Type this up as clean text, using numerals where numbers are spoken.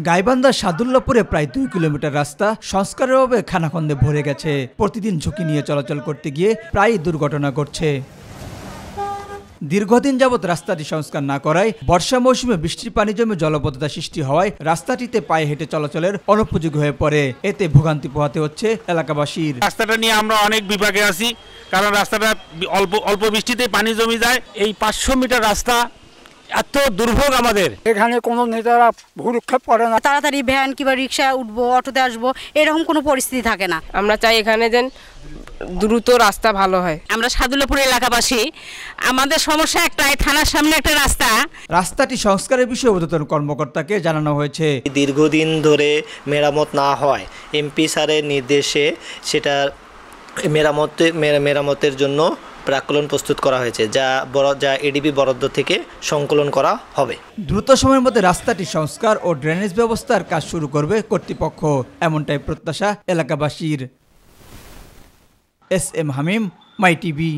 গাইবান্ধা সাদুল্লাপুরে প্রায় 2 কিলোমিটার রাস্তা সংস্কারের অভাবে খানাখন্দে ভরে গেছে। প্রতিদিন ঝুঁকি নিয়ে চলাচল করতে গিয়ে প্রায় দুর্ঘটনা ঘটছে। দীর্ঘদিন যাবৎ রাস্তাটি সংস্কার না করায় বর্ষা মৌসুমে বৃষ্টির পানি জমে জলবদ্ধতা সৃষ্টি হওয়ায় রাস্তাটিতে পায়ে হেঁটে চলাচলের অনুপযোগী হয়ে পড়ে। এতে ভোগান্তি পোহাতে হচ্ছে এলাকাবাসীর। রাস্তাটা নিয়ে আমরা অনেক বিপাকে আছি, কারণ রাস্তাটা অল্প বৃষ্টিতে পানি জমে যায়। এই 500 মিটার রাস্তা এত দুর্ভোগ আমাদের। এখানে কোনো নেতারা ভূরক্ষেপ করে না। তাড়াতাড়ি ভ্যান কিংবা রিক্সা উঠবো, অটোতে আসবো, এরকম কোনো পরিস্থিতি থাকে না। আমরা চাই এখানে যেন দ্রুত রাস্তা ভালো হয়। আমরা সাদুল্লাপুর এলাকাবাসী, আমাদের সমস্যা একটাই, থানার সামনে একটা রাস্তা। রাস্তাটি সংস্কারের বিষয়ে ঊর্ধ্বতন কর্মকর্তাকে জানানো হয়েছে। দীর্ঘদিন ধরে মেরামত না হয় এমপি স্যারের নির্দেশে সেটা মেরামতের জন্য প্রাক্কলন প্রস্তুত করা হয়েছে, যা এডিবি বরাদ্দ থেকে সংকলন করা হবে। দ্রুত সময়ের মধ্যে রাস্তাটি সংস্কার ও ড্রেনেজ ব্যবস্থার কাজ শুরু করবে কর্তৃপক্ষ, এমনটাই প্রত্যাশা এলাকাবাসীর। এস এম হামিম, মাই টিভি।